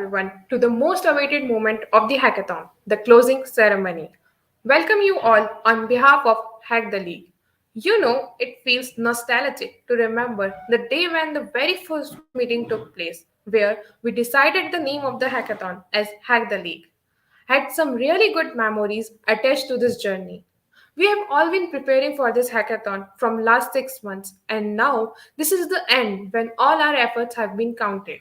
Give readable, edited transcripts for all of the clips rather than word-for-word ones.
everyone to the most awaited moment of the hackathon, the closing ceremony. Welcome you all on behalf of Hack the League. You know, it feels nostalgic to remember the day when the very first meeting took place, where we decided the name of the hackathon as Hack the League. Had some really good memories attached to this journey. We have all been preparing for this hackathon from last 6 months and now this is the end when all our efforts have been counted.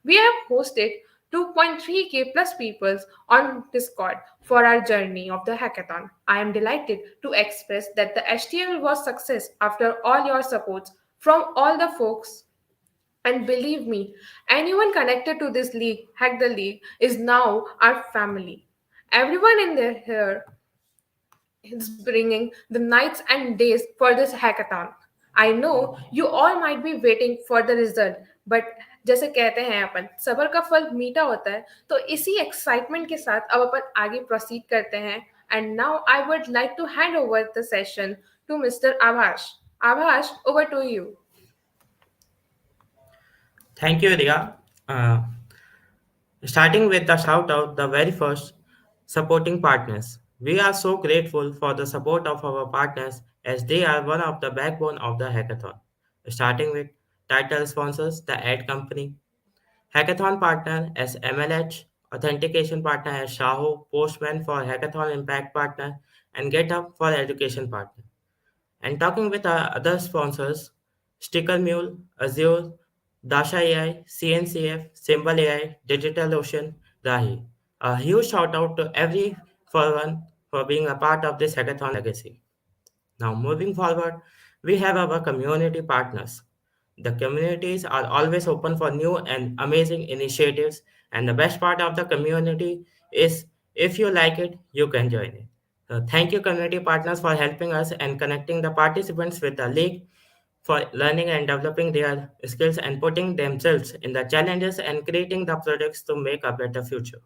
We have hosted 2.3k plus people on Discord for our journey of the hackathon. I am delighted to express that the HTML was success after all your supports from all the folks. And believe me, anyone connected to this league, Hack the League, is now our family. Everyone in there here is bringing the nights and days for this hackathon. I know you all might be waiting for the result, but जैसे कहते हैं अपन सबर का फल मीठा होता है तो इसी एक्साइटमेंट के साथ अब अपन आगे प्रोसीड करते हैं and now I would like to hand over the session to mister Abhash Abhash over to you Thank you, Ria. Starting with the shout out, the very first supporting partners. We are so grateful for the support of our partners as they are one of the backbone of the hackathon. Starting with title sponsors, the ad company, hackathon partner as MLH, authentication partner as Shaho, Postman for hackathon impact partner, and GitHub for education partner. And talking with our other sponsors, Sticker Mule, Azure, Dasha AI, CNCF, Symbol AI, DigitalOcean, Rahi. A huge shout out to everyone for being a part of this hackathon legacy. Now, moving forward, we have our community partners. The communities are always open for new and amazing initiatives, and the best part of the community is if you like it, you can join it. So, thank you, community partners, for helping us and connecting the participants with the league for learning and developing their skills and putting themselves in the challenges and creating the products to make a better future.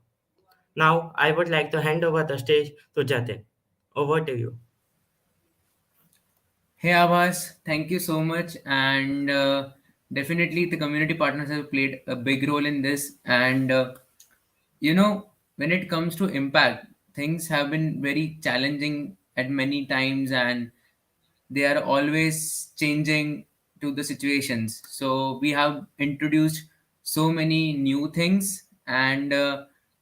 Now, I would like to hand over the stage to Jatin. Over to you. Hey Abbas, thank you so much. And definitely, the community partners have played a big role in this. And when it comes to impact, things have been very challenging at many times, and they are always changing to the situations. So we have introduced so many new things, and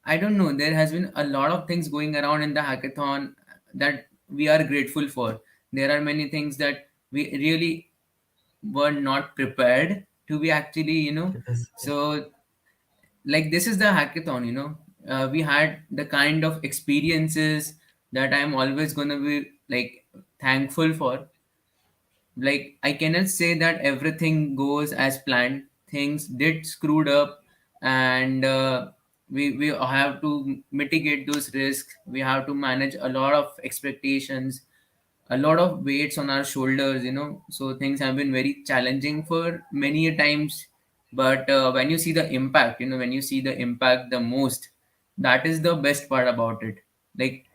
I don't know, there has been a lot of things going around in the hackathon that we are grateful for. There are many things that we really were not prepared to be actually, Yes. so like this is the hackathon, we had the kind of experiences that I'm always going to be like thankful for. Like I cannot say that everything goes as planned. Things did screwed up, and we have to mitigate those risks. We have to manage a lot of expectations, a lot of weights on our shoulders, so things have been very challenging for many a times. But when you see the impact, when you see the impact the most, that is the best part about it. Like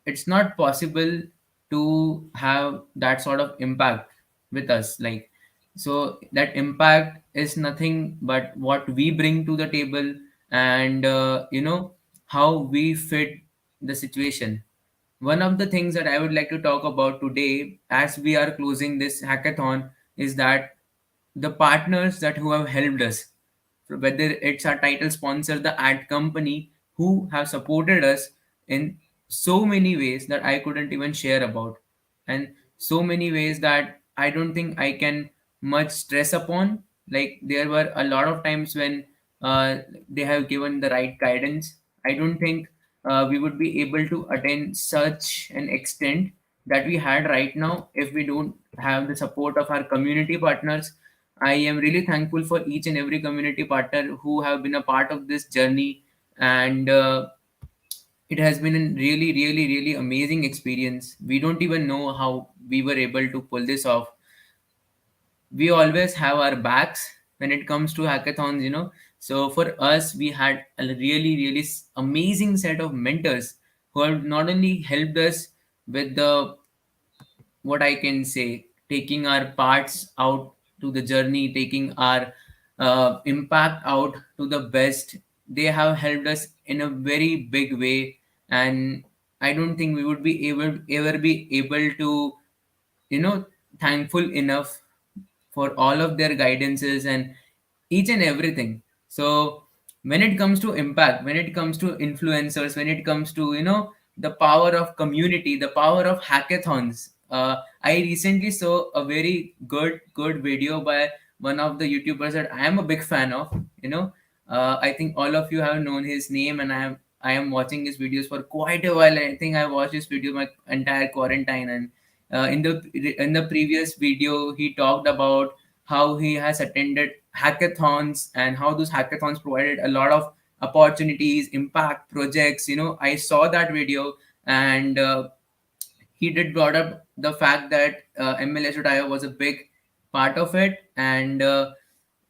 it's not possible to have that sort of impact with us, like, so that impact is nothing but what we bring to the table, and how we fit the situation. One of the things that I would like to talk about today as we are closing this hackathon is that the partners that who have helped us, whether it's our title sponsor, the ad company, who have supported us in so many ways that I couldn't even share about, and so many ways that I don't think I can much stress upon. Like there were a lot of times when they have given the right guidance. I don't think we would be able to attain such an extent that we had right now if we don't have the support of our community partners. I am really thankful for each and every community partner who have been a part of this journey, and it has been a really, really, really amazing experience. We don't even know how we were able to pull this off. We always have our backs when it comes to hackathons, So for us, we had a really, really amazing set of mentors who have not only helped us with the, what I can say, taking our parts out to the journey, taking our impact out to the best, they have helped us in a very big way. And I don't think we would be able ever be able to, you know, thankful enough for all of their guidances and each and everything. So when it comes to impact, when it comes to influencers, when it comes to, you know, the power of community, the power of hackathons, I recently saw a very good video by one of the YouTubers that I am a big fan of. You know, I think all of you have known his name, and I am watching his videos for quite a while. I think I watched his video my entire quarantine. And in the previous video, he talked about how he has attended hackathons and how those hackathons provided a lot of opportunities, impact projects. You know, I saw that video, and he did brought up the fact that MLS.io was a big part of it. And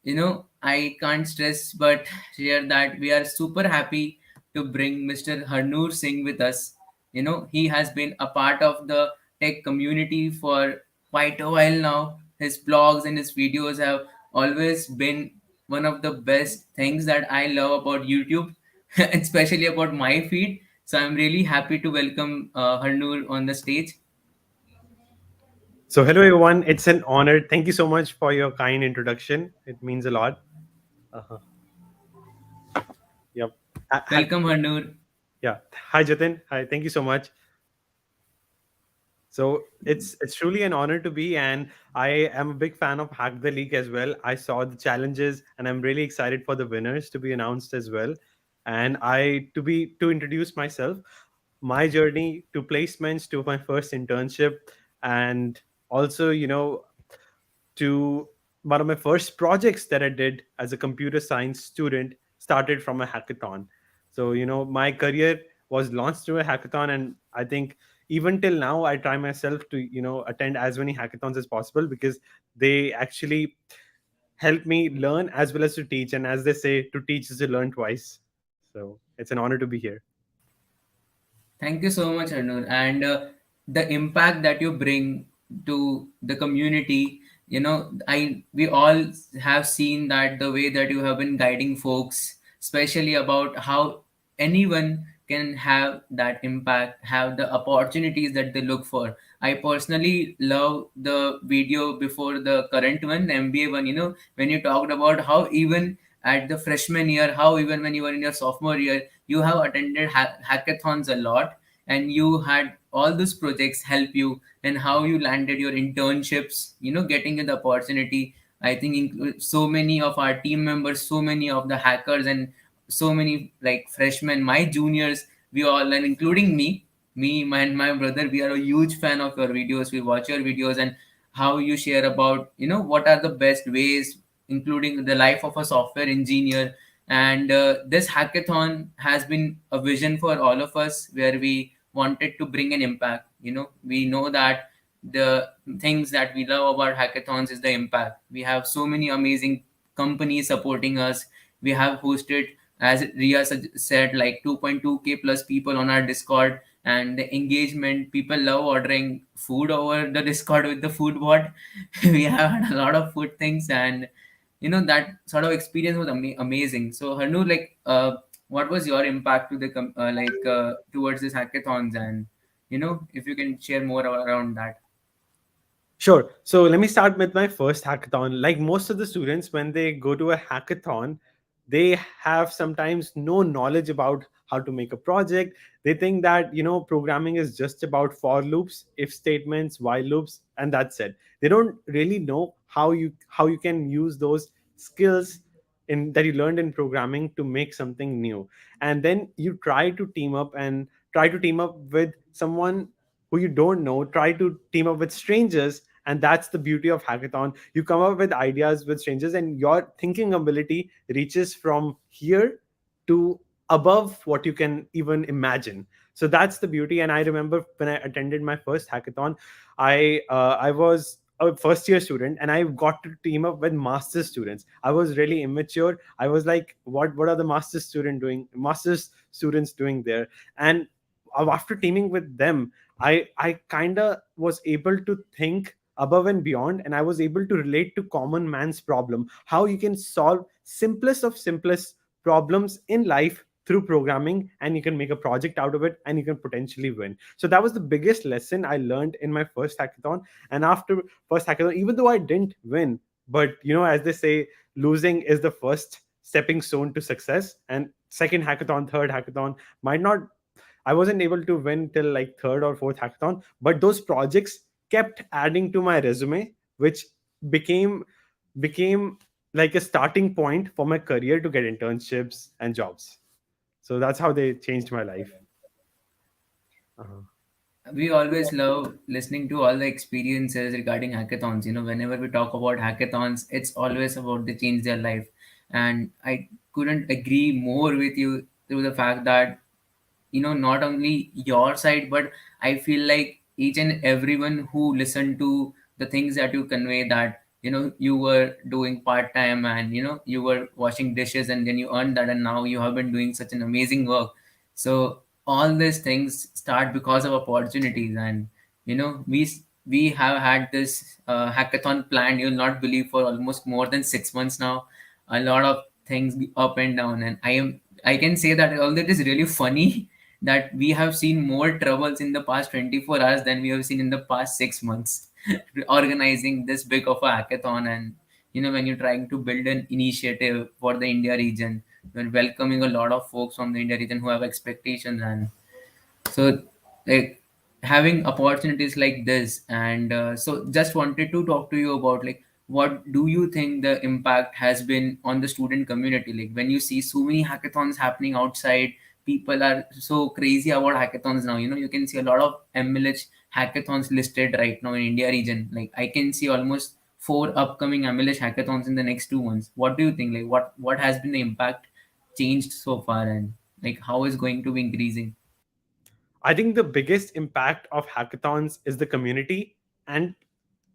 you know, I can't stress but share that we are super happy to bring Mr. Harnoor Singh with us. You know, he has been a part of the tech community for quite a while now. His blogs and his videos have always been one of the best things that I love about YouTube, especially about my feed. So I'm really happy to welcome Harnoor on the stage. So, hello everyone. It's an honor. Thank you so much for your kind introduction. It means a lot. Uh-huh. Yep. Welcome, Harnoor. Yeah. Hi, Jatin. Hi. Thank you so much. So it's truly an honor to be, and I am a big fan of Hack the League as well. I saw the challenges, and I'm really excited for the winners to be announced as well. And to introduce myself, my journey to placements, to my first internship, and also to one of my first projects that I did as a computer science student started from a hackathon. So, my career was launched through a hackathon, and I think even till now, I try myself to, attend as many hackathons as possible because they actually help me learn as well as to teach. And as they say, to teach is to learn twice. So, it's an honor to be here. Thank you so much, Arnold. And the impact that you bring to the community, you know, we all have seen that the way that you have been guiding folks, especially about how anyone can have that impact, have the opportunities that they look for. I personally love the video before the current one, the MBA one, you know, when you talked about how even at the freshman year, how even when you were in your sophomore year, you have attended hackathons a lot, and you had all those projects help you, and how you landed your internships, you know, getting the opportunity. I think so many of our team members, so many of the hackers, and so many like freshmen, my juniors, we all, and including and my brother, we are a huge fan of your videos. We watch your videos and how you share about, you know, what are the best ways, including the life of a software engineer. And this hackathon has been a vision for all of us, where we wanted to bring an impact. You know, we know that the things that we love about hackathons is the impact. We have so many amazing companies supporting us. We have hosted, as Ria said, like 2.2k plus people on our Discord. And the engagement, people love ordering food over the Discord with the food bot. We have had a lot of food things, and you know, that sort of experience was amazing. So Hanu, like what was your impact to the towards this hackathons? And you know, if you can share more around that. Sure. So let me start with my first hackathon. Like most of the students, when they go to a hackathon, they have sometimes no knowledge about how to make a project. They think that, programming is just about for loops, if statements, while loops, and that's it. They don't really know how you can use those skills in that you learned in programming to make something new. And then you try to team up with someone who you don't know, try to team up with strangers. And that's the beauty of hackathon. You come up with ideas with strangers, and your thinking ability reaches from here to above what you can even imagine. So that's the beauty. And I remember when I attended my first hackathon, I was a first year student, and I got to team up with master students. I was really immature. I was like, what are the masters students doing there? And after teaming with them, I kind of was able to think above and beyond, and I was able to relate to common man's problem, how you can solve simplest of simplest problems in life through programming, and you can make a project out of it, and you can potentially win. So that was the biggest lesson I learned in my first hackathon. And after first hackathon, even though I didn't win, but as they say, losing is the first stepping stone to success. And second hackathon, third hackathon, might not, I wasn't able to win till like third or fourth hackathon, but those projects kept adding to my resume, which became became like a starting point for my career to get internships and jobs. So that's how they changed my life. Uh-huh. We always love listening to all the experiences regarding hackathons. Whenever we talk about hackathons, it's always about they change their life. And I couldn't agree more with you through the fact that, not only your side, but I feel like each and everyone who listened to the things that you convey, that you were doing part-time, and you were washing dishes, and then you earned that, and now you have been doing such an amazing work. So all these things start because of opportunities. And we have had this hackathon planned, you'll not believe, for almost more than 6 months now. A lot of things up and down, and I can say that although it is really funny that we have seen more troubles in the past 24 hours than we have seen in the past 6 months organizing this big of a hackathon. And when you're trying to build an initiative for the India region, you're welcoming a lot of folks from the India region who have expectations. And so, like, having opportunities like this. And so just wanted to talk to you about, like, what do you think the impact has been on the student community? Like, when you see so many hackathons happening outside, people are so crazy about hackathons now. You can see a lot of MLH hackathons listed right now in India region. Like, I can see almost four upcoming MLH hackathons in the next 2 months. What do you think? Like, what has been the impact changed so far, and like how is going to be increasing? I think the biggest impact of hackathons is the community and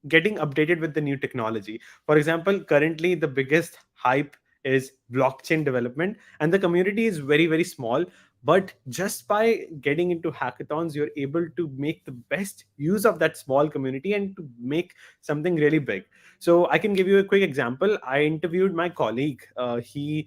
getting updated with the new technology. For example, currently the biggest hype is blockchain development, and the community is very, very small. But just by getting into hackathons, you're able to make the best use of that small community and to make something really big. So I can give you a quick example. I interviewed my colleague. He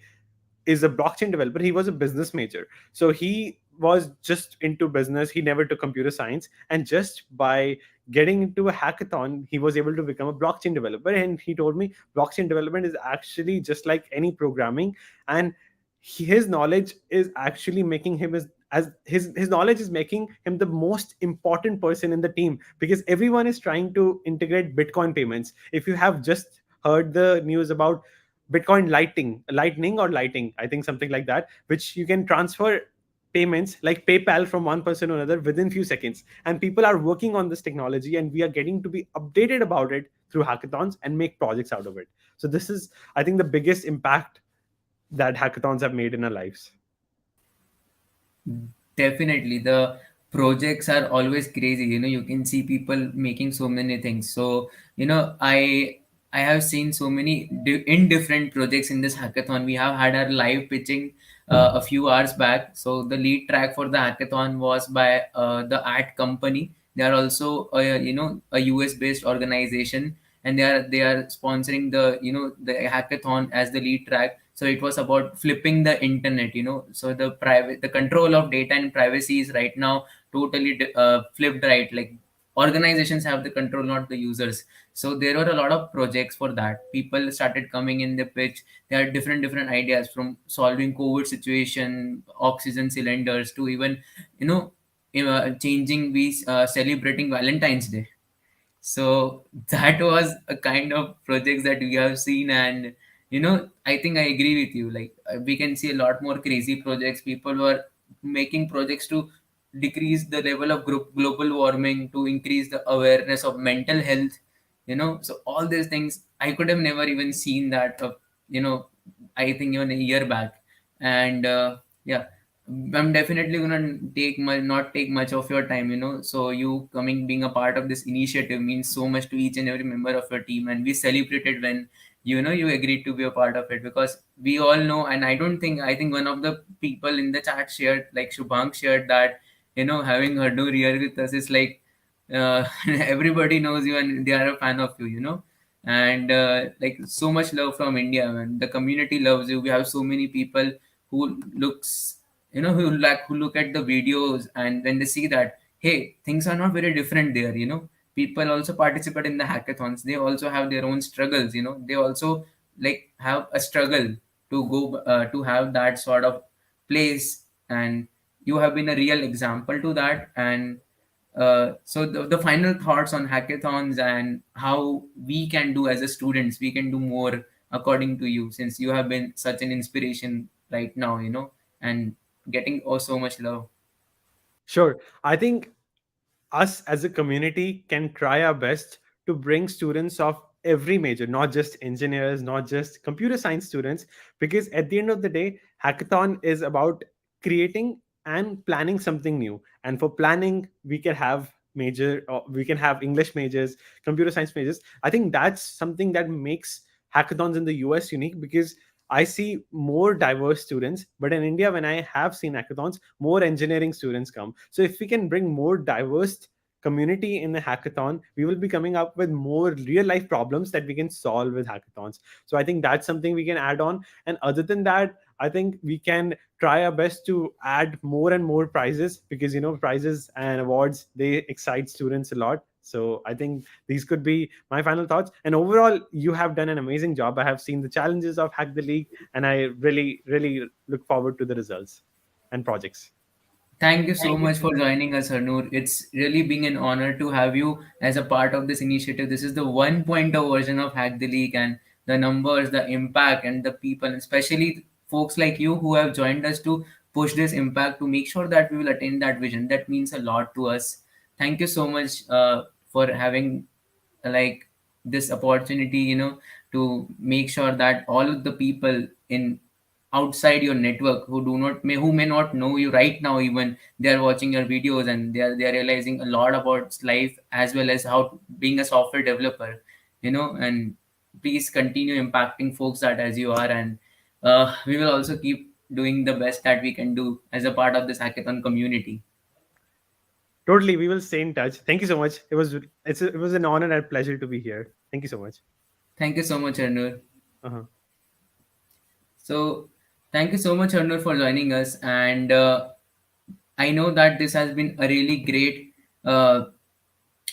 is a blockchain developer. He was a business major. So he was just into business. He never took computer science. And just by getting into a hackathon, he was able to become a blockchain developer. And he told me blockchain development is actually just like any programming. And his knowledge is actually making him as his knowledge is making him the most important person in the team, because everyone is trying to integrate Bitcoin payments. If you have just heard the news about Bitcoin lightning or lighting, I think something like that, which you can transfer payments like PayPal from one person to another within few seconds. And people are working on this technology, and we are getting to be updated about it through hackathons and make projects out of it. So this is, I think, the biggest impact that hackathons have made in our lives. Definitely, the projects are always crazy. You can see people making so many things. So, I have seen so many in different projects in this hackathon. We have had our live pitching a few hours back. So the lead track for the hackathon was by the art company. They are also a US based organization, and they are sponsoring the hackathon as the lead track. So it was about flipping the internet. So the control of data and privacy is right now totally flipped, right? Like, organizations have the control, not the users. So there were a lot of projects for that. People started coming in the pitch. There are different ideas, from solving COVID situation, oxygen cylinders, to even you know changing, we celebrating Valentine's Day. So that was a kind of projects that we have seen. And I think I agree with you. Like, we can see a lot more crazy projects. People were making projects to decrease the level of global warming, to increase the awareness of mental health. So all these things I could have never even seen that you know I think even a year back. And yeah, I'm definitely gonna not take much of your time. So you coming, being a part of this initiative means so much to each and every member of your team, and we celebrated when you agreed to be a part of it, because we all know. And I think one of the people in the chat shared, like Shubhank shared, that having Hardoor here with us is like everybody knows you and they are a fan of you. And like, so much love from India, man. The community loves you. We have so many people who looks, who look at the videos, and when they see that, hey, things are not very different there, people also participate in the hackathons, they also have their own struggles, they also like have a struggle to go to have that sort of place. And you have been a real example to that. And so the final thoughts on hackathons and how we can do as a students, we can do more according to you, since you have been such an inspiration right now, and getting oh so much love. Sure. I think us as a community can try our best to bring students of every major, not just engineers, not just computer science students, because at the end of the day, hackathon is about creating and planning something new. And for planning, we can have we can have English majors, computer science majors. I think that's something that makes hackathons in the US unique, because I see more diverse students, but in India, when I have seen hackathons, more engineering students come. So if we can bring more diverse community in the hackathon, we will be coming up with more real life problems that we can solve with hackathons. So I think that's something we can add on. And other than that, I think we can try our best to add more and more prizes, because prizes and awards, they excite students a lot. So I think these could be my final thoughts. And overall, you have done an amazing job. I have seen the challenges of Hack the League, and I really look forward to the results and projects. Thank you so much for joining us, Harnoor. It's really been an honor to have you as a part of this initiative. This is the 1.0 version of Hack the League, and the numbers, the impact, and the people, and especially folks like you who have joined us to push this impact to make sure that we will attain that vision. That means a lot to us. Thank you so much for having like this opportunity, to make sure that all of the people in outside your network who may not know you right now, even they are watching your videos, and they are realizing a lot about life as well as how being a software developer, and please continue impacting folks that as you are. And we will also keep doing the best that we can do as a part of this hackathon community. Totally, we will stay in touch. Thank you so much. It was an honor and pleasure to be here. Thank you so much. Thank you so much, Arnur. Uh-huh. So thank you so much, Arnur, for joining us. And I know that this has been a really great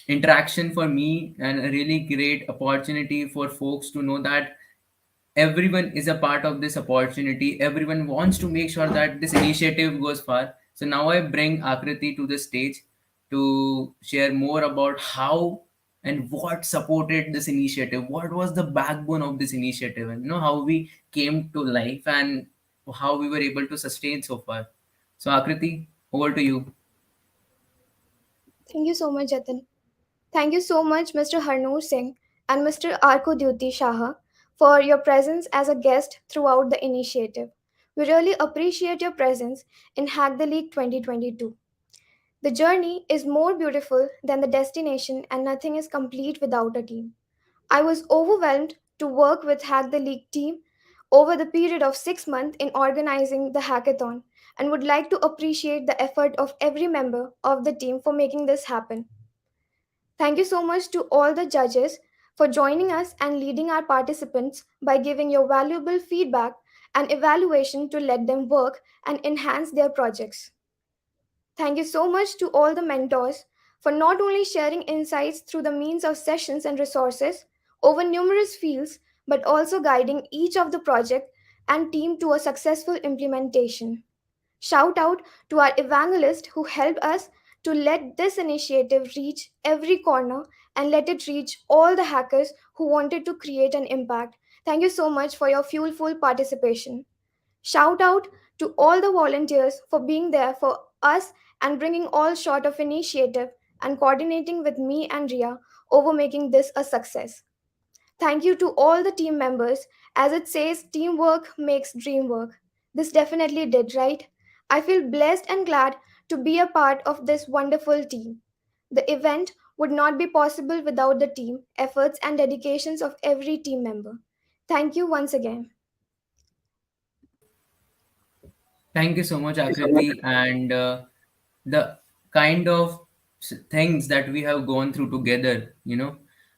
interaction for me, and a really great opportunity for folks to know that everyone is a part of this opportunity. Everyone wants to make sure that this initiative goes far. So now I bring Akriti to the stage to share more about how and what supported this initiative, what was the backbone of this initiative, and how we came to life, and how we were able to sustain so far. So Akriti, over to you. Thank you so much, Jatin. Thank you so much, Mr. Harnoor Singh and Mr. Arko Dyuti Shaha, for your presence as a guest throughout the initiative. We really appreciate your presence in Hack the League 2022. The journey is more beautiful than the destination, and nothing is complete without a team. I was overwhelmed to work with Hack the League team over the period of 6 months in organizing the hackathon, and would like to appreciate the effort of every member of the team for making this happen. Thank you so much to all the judges for joining us and leading our participants by giving your valuable feedback and evaluation to let them work and enhance their projects. Thank you so much to all the mentors for not only sharing insights through the means of sessions and resources over numerous fields, but also guiding each of the project and team to a successful implementation. Shout out to our evangelist who helped us to let this initiative reach every corner and let it reach all the hackers who wanted to create an impact. Thank you so much for your full participation. Shout out to all the volunteers for being there for us and bringing all sort of initiative and coordinating with me and Ria over making this a success. Thank you to all the team members. As it says, teamwork makes dream work. This definitely did, right? I feel blessed and glad to be a part of this wonderful team. The event would not be possible without the team, efforts, and dedications of every team member. Thank you once again. Thank you so much, Akriti. And the kind of things that we have gone through together,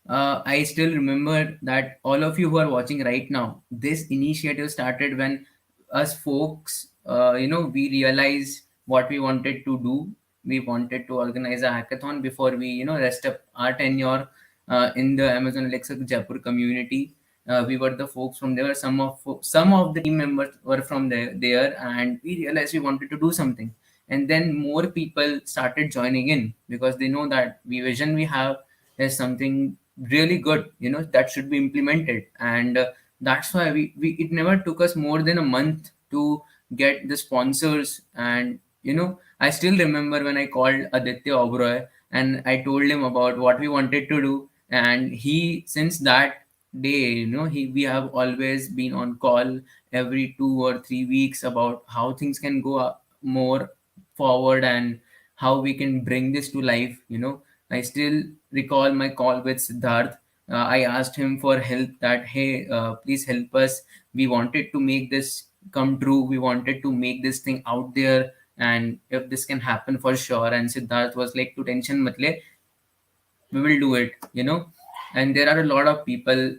I still remember that all of you who are watching right now, this initiative started when us folks we realized what we wanted to do. We wanted to organize a hackathon before we, rest up our tenure in the Amazon Alexa Jaipur community. We were the folks from there. Some of the team members were from there, and we realized we wanted to do something. And then more people started joining in because they know that the vision we have is something really good, that should be implemented. And that's why we it never took us more than a month to get the sponsors. And I still remember when I called Aditya Oberoi and I told him about what we wanted to do. And he, since that day, we have always been on call every 2 or 3 weeks about how things can go more forward and how we can bring this to life. I still recall my call with Siddharth. I asked him for help that, hey, please help us. We wanted to make this come true. We wanted to make this thing out there. And if this can happen for sure. And Siddharth was like, to tension mat le, we will do it. And there are a lot of people.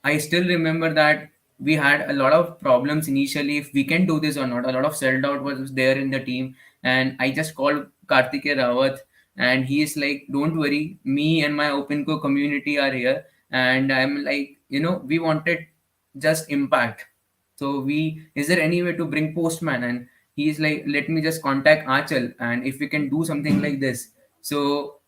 I still remember that we had a lot of problems initially if we can do this or not. A lot of self doubt was there in the team, and I just called Kartike Rawat, and he is like, "Don't worry, me and my OpenCo community are here." And I'm like, we wanted just impact. So is there any way to bring postman? And he's like, let me just contact Achal, and if we can do something like this. So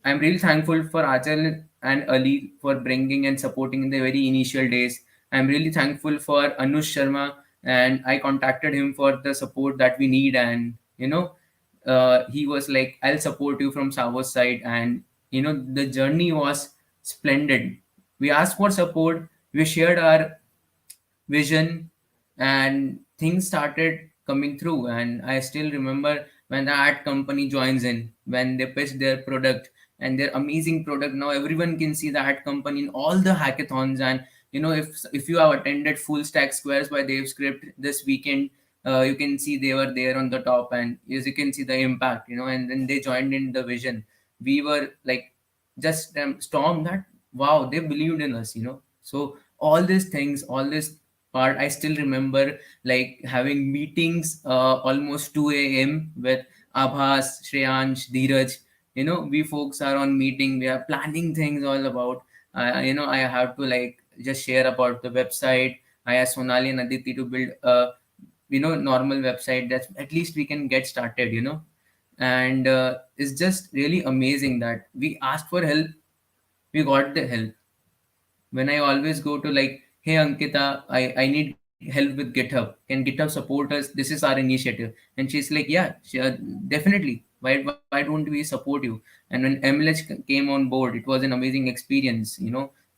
I'm really thankful for Achal and Ali for bringing and supporting in the very initial days. I'm really thankful for Anush Sharma, and I contacted him for the support that we need. And he was like, "I'll support you from Savo's side." And the journey was splendid. We asked for support. We shared our vision, and things started coming through. And I still remember when the ad company joins in, when they pitch their product and their amazing product. Now everyone can see the ad company in all the hackathons. And if you have attended Full Stack Squares by Dave Script this weekend, you can see they were there on the top, and as you can see the impact. And then they joined in the vision. We were like just stormed that, wow, they believed in us. So all these things, all this part, I still remember like having meetings almost 2 a.m. with Abhas, Shreyansh, Dheeraj. We folks are on meeting, we are planning things all about. I have to like just share about the website. I asked Sonali and Aditi to build a normal website that at least we can get started. And it's just really amazing that we asked for help, we got the help. When I always go to like, hey Ankita, I need help with GitHub. Can GitHub support us? This is our initiative. And she's like, yeah, definitely. Why don't we support you? And when MLH came on board, it was an amazing experience.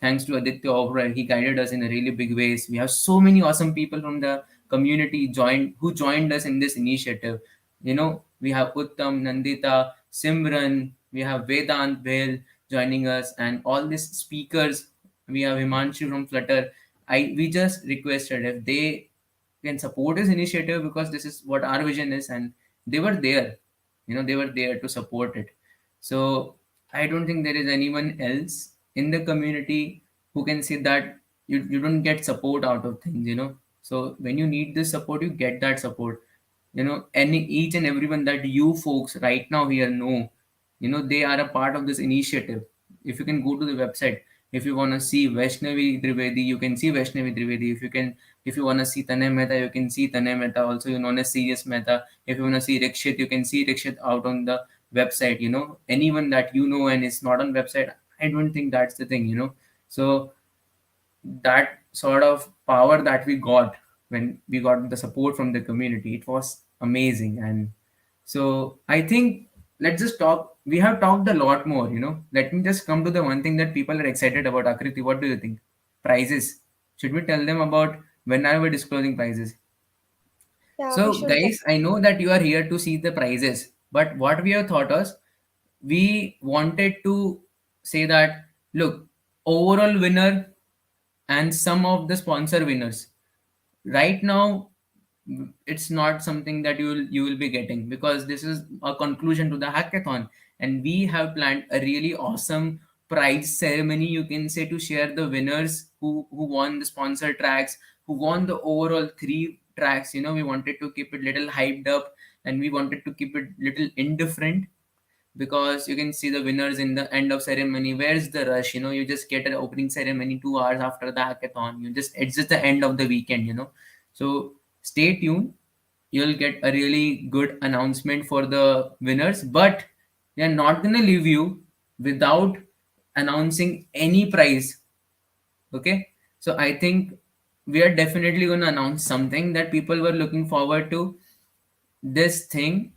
Thanks to Aditya Oberoi, he guided us in a really big ways. We have so many awesome people from the community who joined us in this initiative. We have Uttam, Nandita, Simran, we have Vedant Bhel joining us, and all these speakers. We have Himanshu from Flutter. We just requested if they can support this initiative because this is what our vision is, and they were there. They were there to support it. So I don't think there is anyone else in the community who can say that you don't get support out of things. So when you need this support, you get that support. Any each and everyone that you folks right now here know, they are a part of this initiative. If you can go to the website, if you want to see Vaishnavi Trivedi, you can see Vaishnavi Trivedi. If you want to see Tanay Mehta, you can see Tanay Mehta. Also, known as Serious Mehta. If you want to see Rikshit, you can see Rikshit out on the website. Anyone that and is not on website, I don't think that's the thing. So that sort of power that we got when we got the support from the community, it was amazing. And so I think, let's just talk. We have talked a lot more. Let me just come to the one thing that people are excited about. Akriti, what do you think? Prizes. Should we tell them about when are we disclosing prizes? Yeah, we So, should. guys, I know that you are here to see the prizes, but what we have thought was, we wanted to say that, look, overall winner and some of the sponsor winners. Right now, it's not something that you will be getting, because this is a conclusion to the hackathon, and we have planned a really awesome prize ceremony, you can say, to share the winners who won the sponsor tracks, who won the overall three tracks, we wanted to keep it little hyped up, and we wanted to keep it little indifferent, because you can see the winners in the end of ceremony. Where's the rush? You just get an opening ceremony 2 hours after the hackathon. It's just the end of the weekend. So stay tuned. You'll get a really good announcement for the winners, but they're not gonna leave you without announcing any prize. Okay, so I think we are definitely gonna announce something that people were looking forward to. This thing,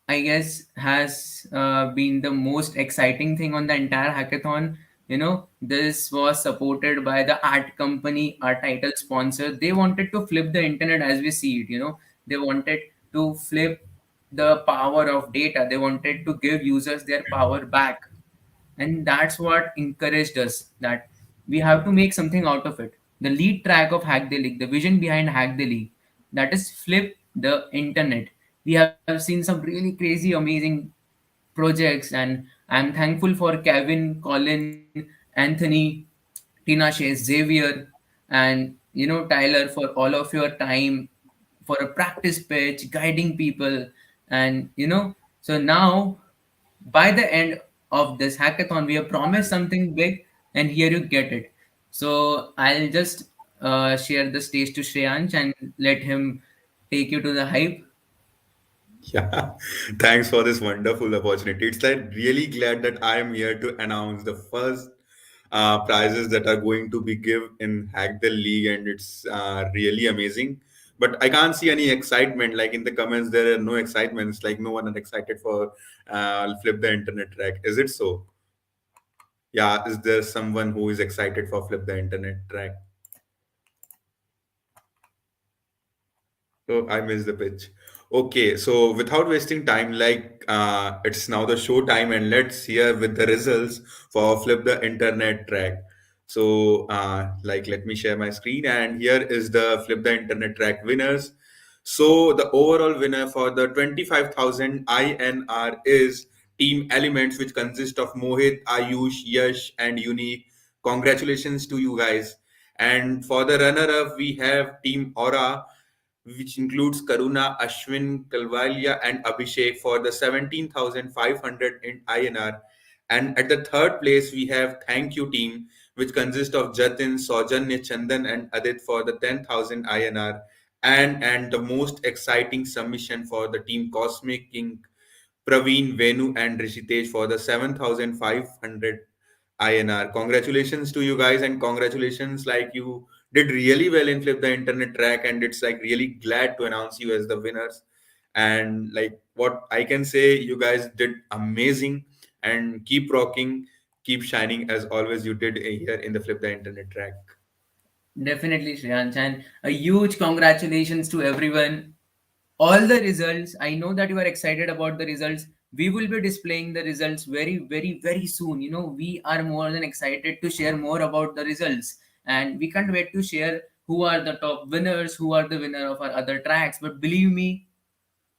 I guess, has been the most exciting thing on the entire hackathon. This was supported by the art company, our title sponsor. They wanted to flip the internet as we see it. They wanted to flip the power of data. They wanted to give users their power back, and that's what encouraged us, that we have to make something out of it. The lead track of Hack the League, the vision behind Hack the League, that is flip the internet. We have seen some really crazy, amazing projects, and I'm thankful for Kevin, Colin, Anthony, Tina Shay, Xavier, and Tyler, for all of your time, for a practice pitch, guiding people. And so now, by the end of this hackathon, we have promised something big, and here you get it. So I'll just share the stage to Shreyansh and let him take you to the hype. Yeah, thanks for this wonderful opportunity. It's like really glad that I am here to announce the first prizes that are going to be given in Hack the League, and it's really amazing. But I can't see any excitement. Like in the comments, there are no excitements. Like no one is excited for Flip the Internet track. Is it so? Yeah, is there someone who is excited for Flip the Internet track? Oh, I missed the pitch. Okay, so without wasting time, it's now the show time, and let's hear with the results for Flip the Internet track. So, let me share my screen, and here is the Flip the Internet track winners. So, the overall winner for the 25,000 INR is Team Elements, which consists of Mohit, Ayush, Yash, and Unique. Congratulations to you guys. And for the runner-up, we have Team Aura, which includes Karuna, Ashwin, Kalvalia, and Abhishek for the 17,500 in INR. And at the third place, we have Thank You Team, which consists of Jatin, Saujanya, Chandan, and Adit for the 10,000 INR. And the most exciting submission for the team Cosmic King, Praveen, Venu, and Rishitesh for the 7,500 INR. Congratulations to you guys, and congratulations, like you did really well in Flip the Internet track, and it's like really glad to announce you as the winners. And like what I can say, you guys did amazing, and keep rocking, keep shining as always you did here in the Flip the Internet track. Definitely, Shreyansh, and a huge congratulations to everyone. All the results, I know that you are excited about the results. We will be displaying the results very, very, very soon. We are more than excited to share more about the results, and we can't wait to share who are the top winners, who are the winner of our other tracks. But believe me,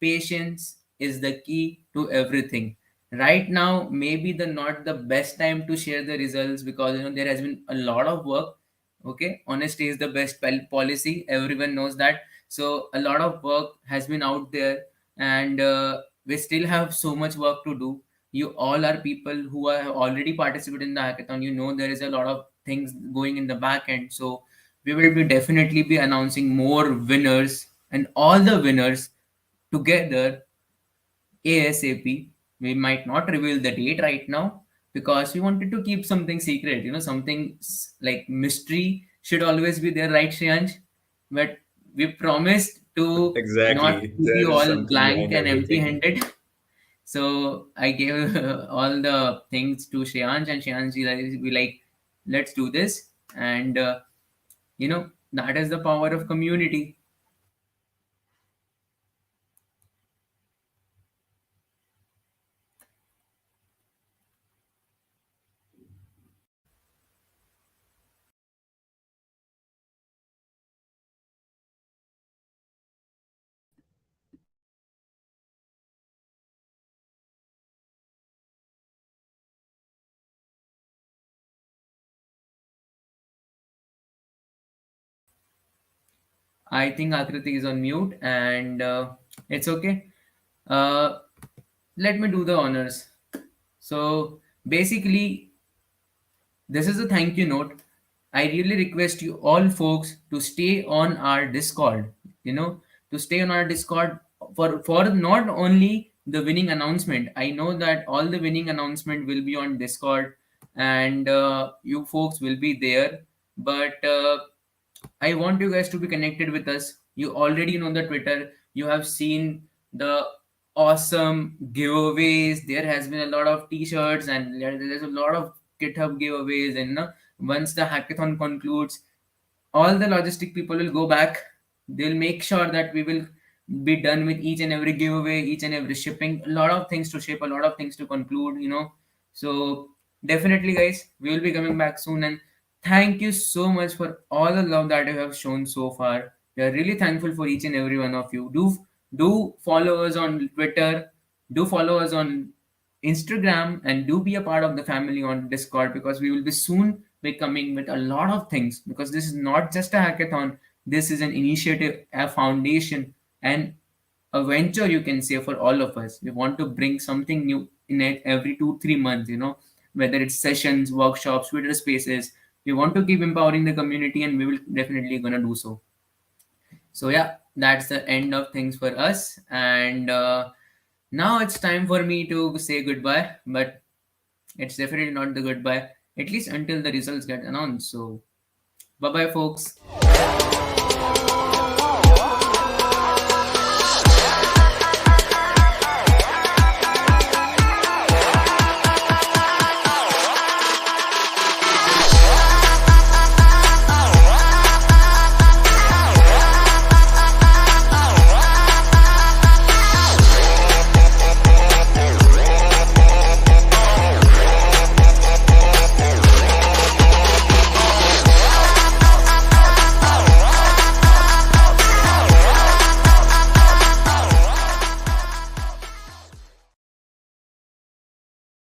patience is the key to everything. Right now maybe the not the best time to share the results, because there has been a lot of work. Okay, honesty is the best policy, everyone knows that. So a lot of work has been out there, and we still have so much work to do. You all are people who are already participated in the hackathon. There is a lot of things going in the back end. So we will be definitely be announcing more winners, and all the winners together ASAP. We might not reveal the date right now, because we wanted to keep something secret. Something like mystery should always be there, right, Shreyansh? But we promised to not Exactly. keep There you is all something blank behind and empty everything. handed. So I gave all the things to Shreyansh, and Shreyansh be like, let's do this. And, that is the power of community. I think Akriti is on mute, and it's okay. Uh, Let me do the honors. So basically, this is a thank you note. I really request you all folks to stay on our Discord. You know, to stay on our Discord for not only the winning announcement. I know that all the winning announcement will be on Discord, and you folks will be there. But I want you guys to be connected with us. You already know the Twitter. You have seen the awesome giveaways. There has been a lot of T-shirts, and there's a lot of GitHub giveaways. And once the hackathon concludes, all the logistic people will go back. They'll make sure that we will be done with each and every giveaway, each and every shipping. A lot of things to ship, a lot of things to conclude. So definitely, guys, we will be coming back soon. And thank you so much for all the love that you have shown so far. We are really thankful for each and every one of you. Do follow us on Twitter. Do follow us on Instagram, and do be a part of the family on Discord, because we will be soon be coming with a lot of things, because this is not just a hackathon. This is an initiative, a foundation, and a venture, you can say, for all of us. We want to bring something new in it every 2 3 months, whether it's sessions, workshops, Twitter spaces. We want to keep empowering the community, and we will definitely gonna do so. So yeah, that's the end of things for us. And now it's time for me to say goodbye, but it's definitely not the goodbye, at least until the results get announced. So bye bye, folks.